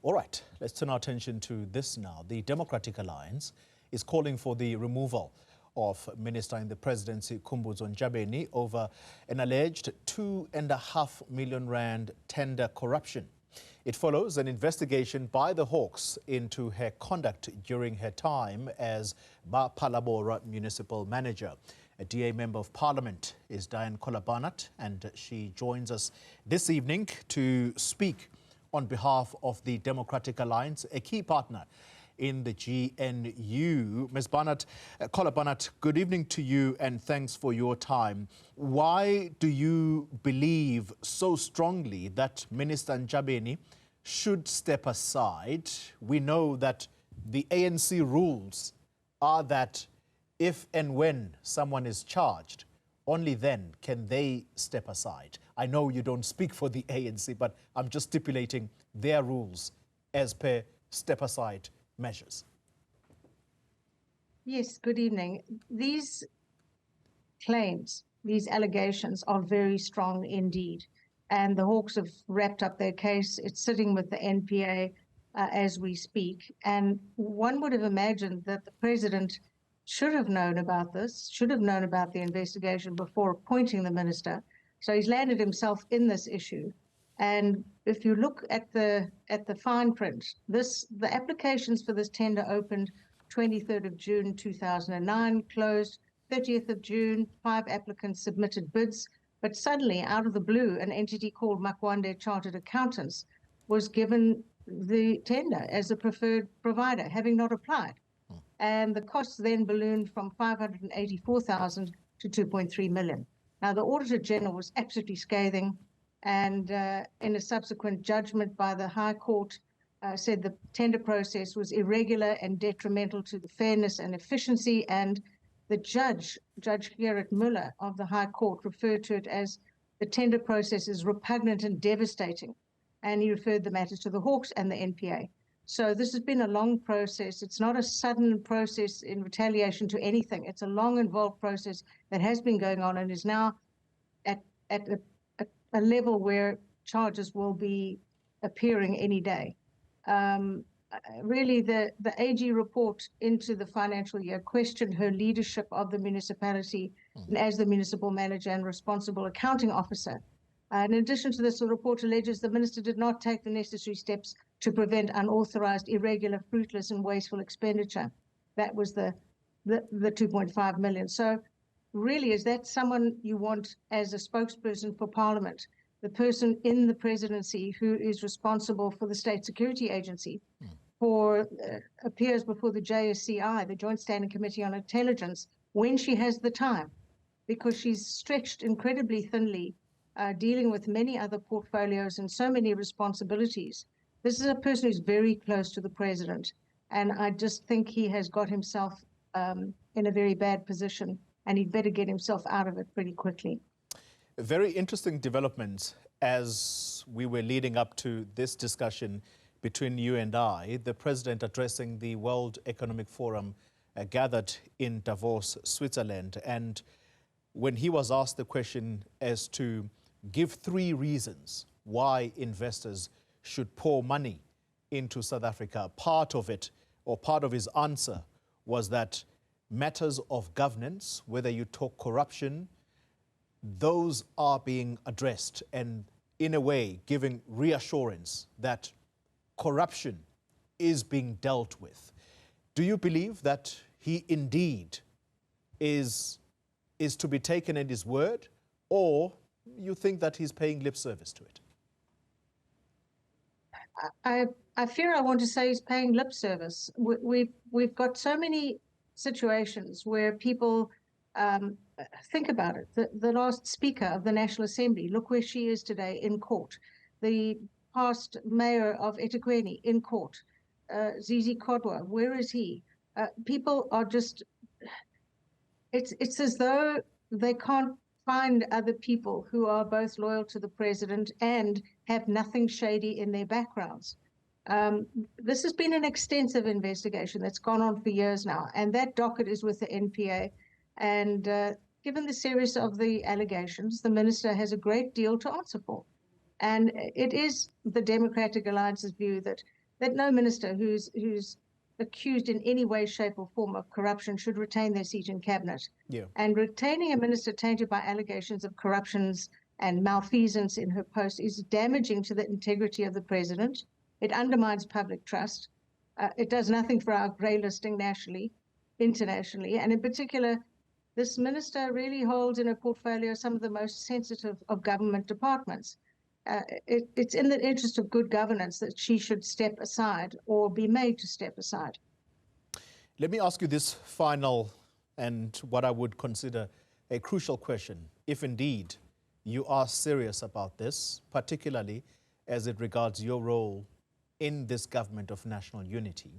All right, let's turn our attention to this now. The Democratic Alliance is calling for the removal of Minister in the Presidency Khumbudzo Ntshavheni over an alleged R2.5 million tender corruption. It follows an investigation by the Hawks into her conduct during her time as Ba-Phalaborwa Municipal Manager. A DA Member of Parliament is Dianne Kohler Barnard, and she joins us this evening to speak on behalf of the Democratic Alliance, a key partner in the GNU. Ms. Kohler Barnard, good evening to you and thanks for your time. Why do you believe so strongly that Minister Ntshavheni should step aside? We know that the ANC rules are that if and when someone is charged, only then can they step aside. I know you don't speak for the ANC, but I'm just stipulating their rules as per step-aside measures. Yes, good evening. These claims, these allegations are very strong indeed. And the Hawks have wrapped up their case. It's sitting with the NPA as we speak. And one would have imagined that the president should have known about this, should have known about the investigation before appointing the minister. So he's landed himself in this issue. And if you look at the fine print, the applications for this tender opened 23rd of June 2009, closed 30th of June. 5 applicants submitted bids, but suddenly, out of the blue, an entity called Makwande Chartered Accountants was given the tender as a preferred provider, having not applied. And the costs then ballooned from 584,000 to 2.3 million. Now, the Auditor General was absolutely scathing, and in a subsequent judgment by the High Court, said the tender process was irregular and detrimental to the fairness and efficiency. And the Judge Gerrit Muller of the High Court, referred to it as the tender process is repugnant and devastating. And he referred the matter to the Hawks and the NPA. So this has been a long process. It's not a sudden process in retaliation to anything. It's a long, involved process that has been going on and is now at a level where charges will be appearing any day. Really, the AG report into the financial year questioned her leadership of the municipality as the municipal manager and responsible accounting officer. In addition to this, the report alleges the minister did not take the necessary steps to prevent unauthorized, irregular, fruitless and wasteful expenditure. That was the 2.5 million. So really, is that someone you want as a spokesperson for Parliament, the person in the presidency who is responsible for the State Security Agency, appears before the JSCI, the Joint Standing Committee on Intelligence, when she has the time, because she's stretched incredibly thinly, dealing with many other portfolios and so many responsibilities. This is a person who's very close to the president, and I just think he has got himself in a very bad position, and he'd better get himself out of it pretty quickly. Very interesting developments as we were leading up to this discussion between you and I. The president addressing the World Economic Forum gathered in Davos, Switzerland, and when he was asked the question as to give 3 reasons why investors should pour money into South Africa, part of it, or part of his answer, was that matters of governance, whether you talk corruption, those are being addressed, and in a way giving reassurance that corruption is being dealt with. Do you believe that he indeed is to be taken at his word, or you think that he's paying lip service to it? I fear I want to say he's paying lip service. We've got so many situations where people think about it. The last Speaker of the National Assembly, look where she is today, in court. The past Mayor of eThekwini, in court. Zizi Kodwa, where is he? People are just, it's as though they can't find other people who are both loyal to the president and have nothing shady in their backgrounds. This has been an extensive investigation that's gone on for years now, and that docket is with the NPA. And given the seriousness of the allegations, the minister has a great deal to answer for. And it is the Democratic Alliance's view that that no minister who's accused in any way, shape or form of corruption should retain their seat in cabinet. Yeah. And retaining a minister tainted by allegations of corruptions and malfeasance in her post is damaging to the integrity of the president. It undermines public trust. It does nothing for our grey listing nationally, internationally, and in particular, this minister really holds in her portfolio some of the most sensitive of government departments. It's in the interest of good governance that she should step aside or be made to step aside. Let me ask you this final and what I would consider a crucial question. If indeed you are serious about this, particularly as it regards your role in this government of national unity,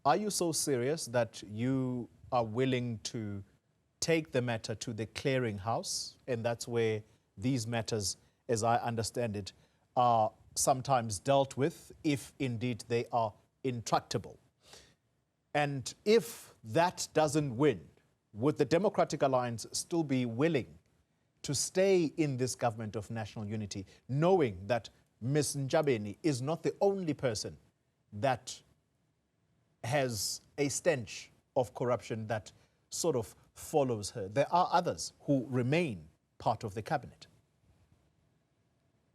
are you so serious that you are willing to take the matter to the clearinghouse? And that's where these matters, as I understand it, are sometimes dealt with if indeed they are intractable. And if that doesn't win, would the Democratic Alliance still be willing to stay in this government of national unity, knowing that Ms. Ntshavheni is not the only person that has a stench of corruption that sort of follows her? There are others who remain part of the cabinet.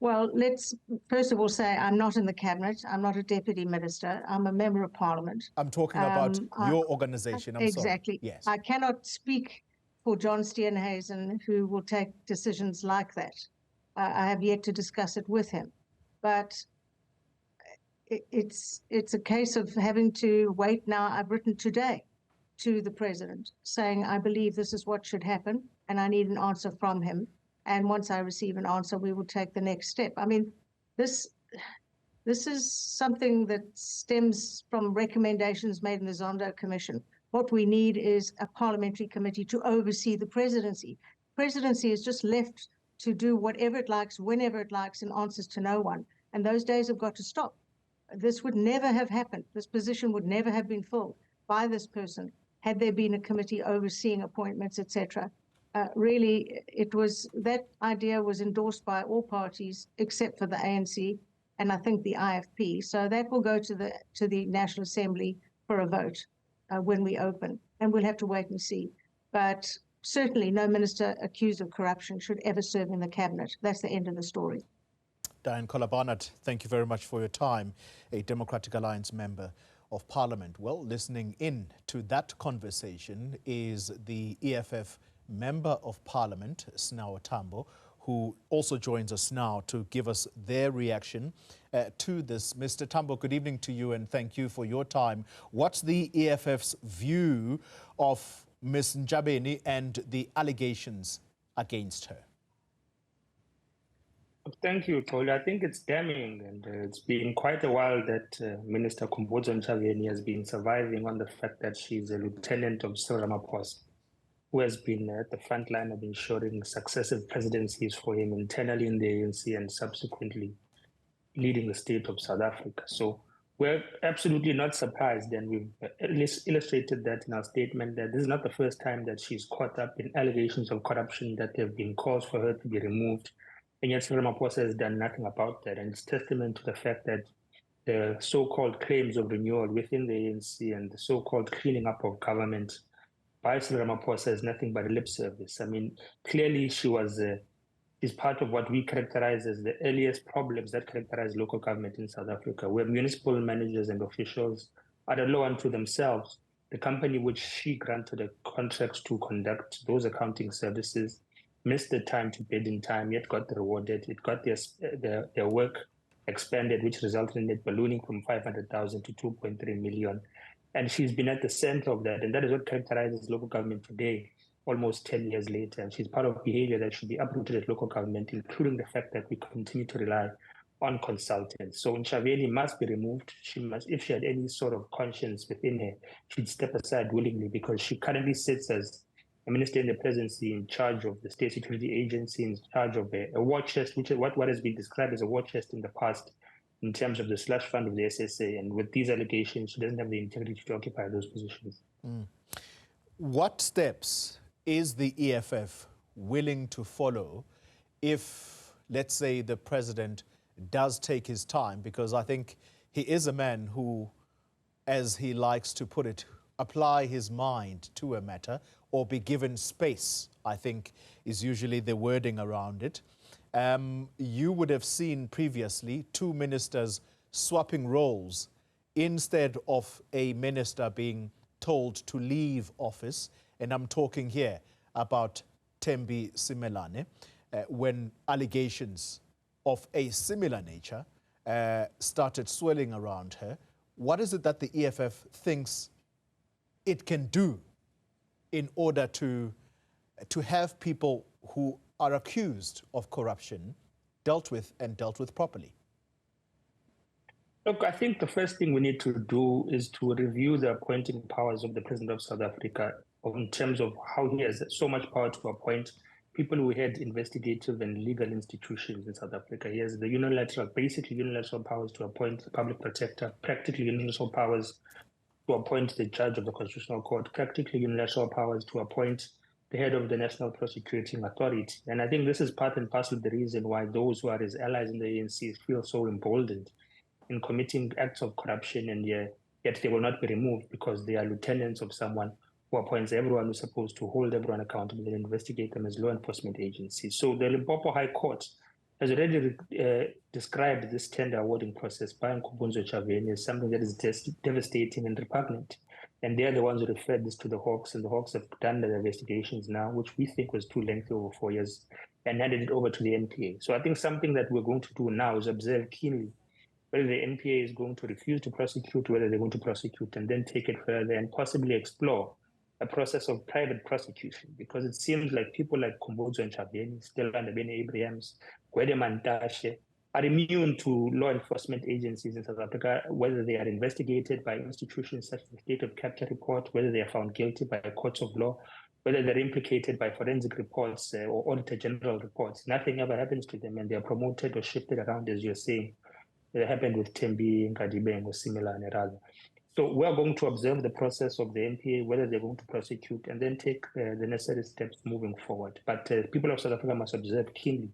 Well, let's first of all say I'm not in the cabinet. I'm not a deputy minister. I'm a member of parliament. I'm talking about your organization. I'm exactly. Sorry. Yes. I cannot speak for John Steenhuisen, who will take decisions like that. I have yet to discuss it with him. But it's a case of having to wait now. I've written today to the president saying, I believe this is what should happen, and I need an answer from him. And once I receive an answer, we will take the next step. I mean, this is something that stems from recommendations made in the Zondo Commission. What we need is a parliamentary committee to oversee the presidency. Presidency is just left to do whatever it likes, whenever it likes, and answers to no one. And those days have got to stop. This would never have happened. This position would never have been filled by this person had there been a committee overseeing appointments, etc. Really, that idea was endorsed by all parties except for the ANC and I think the IFP. So that will go to the National Assembly for a vote when we open, and we'll have to wait and see. But certainly no minister accused of corruption should ever serve in the cabinet. That's the end of the story. Dianne Kohler Barnard, thank you very much for your time, a Democratic Alliance member of Parliament. Well, listening in to that conversation is the EFF Member of Parliament, Snawo Tambo, who also joins us now to give us their reaction to this. Mr. Tambo, good evening to you and thank you for your time. What's the EFF's view of Ms. Ntshavheni and the allegations against her? Thank you, Toli. I think it's damning, and it's been quite a while that Minister Khumbudzo Ntshavheni has been surviving on the fact that she's a lieutenant of Cyril Ramaphosa, who has been at the front line of ensuring successive presidencies for him internally in the ANC and subsequently leading the state of South Africa. So we're absolutely not surprised, and we've illustrated that in our statement, that this is not the first time that she's caught up in allegations of corruption, that there have been calls for her to be removed. And yet Cyril Ramaphosa has done nothing about that. And it's testament to the fact that the so-called claims of renewal within the ANC and the so-called cleaning up of government by Cyril Ramaphosa is nothing but a lip service. I mean, clearly she's part of what we characterize as the earliest problems that characterize local government in South Africa, where municipal managers and officials are the law unto themselves. The company which she granted a contract to conduct those accounting services missed the time to bid in time, yet got rewarded. It got their work expanded, which resulted in it ballooning from 500,000 to 2.3 million. And she's been at the center of that. And that is what characterizes local government today, almost 10 years later. And she's part of behavior that should be uprooted at local government, including the fact that we continue to rely on consultants. So Ntshavheni must be removed. She must, if she had any sort of conscience within her, she'd step aside willingly, because she currently sits as a minister in the presidency in charge of the State Security Agency, in charge of a war chest, which is what has been described as a war chest in the past in terms of the slush fund of the SSA. And with these allegations, she doesn't have the integrity to occupy those positions. What steps is the EFF willing to follow if, let's say, the president does take his time? Because I think he is a man who, as he likes to put it, apply his mind to a matter or be given space, I think is usually the wording around it. You would have seen previously two ministers swapping roles instead of a minister being told to leave office. And I'm talking here about Thembi Simelane, when allegations of a similar nature started swirling around her. What is it that the EFF thinks it can do in order to have people who are accused of corruption dealt with and dealt with properly? Look, I think the first thing we need to do is to review the appointing powers of the President of South Africa in terms of how he has so much power to appoint people who head investigative and legal institutions in South Africa. He has the basically unilateral powers to appoint the public protector, practically unilateral powers to appoint the judge of the Constitutional Court, practically unilateral powers to appoint the head of the National Prosecuting Authority. And I think this is part and parcel of the reason why those who are his allies in the ANC feel so emboldened in committing acts of corruption, and yet they will not be removed because they are lieutenants of someone who appoints everyone who's supposed to hold everyone accountable and investigate them as law enforcement agencies. So the Limpopo High Court has already described this tender awarding process by Khumbudzo Ntshavheni as something that is devastating and repugnant. And they're the ones who referred this to the Hawks, and the Hawks have done the investigations now, which we think was too lengthy, over 4 years, and handed it over to the NPA. So I think something that we're going to do now is observe keenly whether the NPA is going to refuse to prosecute, whether they're going to prosecute, and then take it further and possibly explore a process of private prosecution, because it seems like people like Khumbudzo Ntshavheni, Stella Abrahams, Gwede Mantashe, are immune to law enforcement agencies in South Africa, whether they are investigated by institutions such as the State of Capture Report, whether they are found guilty by courts of law, whether they're implicated by forensic reports or Auditor General reports. Nothing ever happens to them, and they're promoted or shifted around, as you're saying. It happened with Thembi Nkadibengo, Simelane rather. So we're going to observe the process of the NPA, whether they're going to prosecute, and then take the necessary steps moving forward. But people of South Africa must observe keenly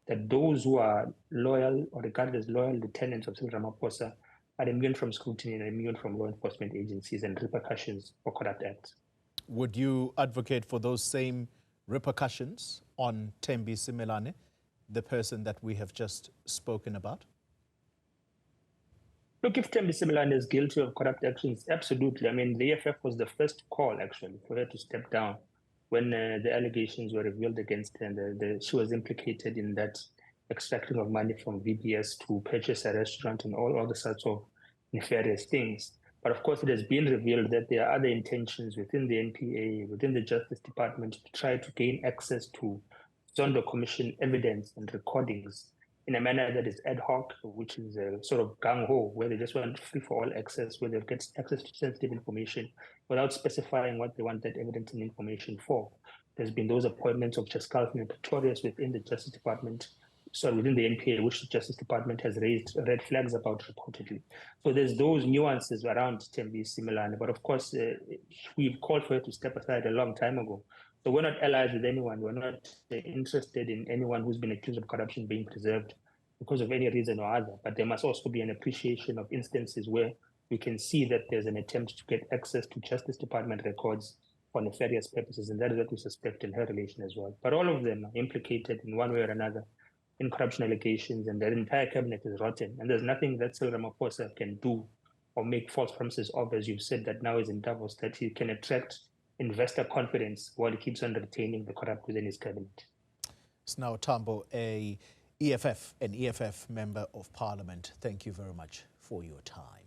that those who are loyal or regarded as loyal lieutenants of Cyril Ramaphosa are immune from scrutiny and immune from law enforcement agencies and repercussions for corrupt acts. Would you advocate for those same repercussions on Thembi Simelane, the person that we have just spoken about? Look, if Thembi Simelane is guilty of corrupt actions, absolutely. I mean, the EFF was the first call, actually, for her to step down when the allegations were revealed against her, and she was implicated in that extracting of money from VBS to purchase a restaurant and all other sorts of nefarious things. But of course, it has been revealed that there are other intentions within the NPA, within the Justice Department, to try to gain access to Zondo Commission evidence and recordings in a manner that is ad hoc, which is a sort of gung-ho, where they just want free-for-all access, where they get access to sensitive information without specifying what they want that evidence and information for. There's been those appointments of Cheskalfin and Pretorius within the Justice Department, within the NPA, which the Justice Department has raised red flags about reportedly. So there's those nuances around Thembi Simelane, but of course, we've called for her to step aside a long time ago. So we're not allies with anyone. We're not interested in anyone who's been accused of corruption being preserved because of any reason or other. But there must also be an appreciation of instances where we can see that there's an attempt to get access to Justice Department records for nefarious purposes, and that is what we suspect in her relation as well. But all of them are implicated in one way or another in corruption allegations, and their entire cabinet is rotten. And there's nothing that Cyril Ramaphosa can do or make false promises of, as you've said, that now is in Davos, that he can attract investor confidence while he keeps on retaining the corrupt within his cabinet. It's now Tambo, an EFF member of Parliament. Thank you very much for your time.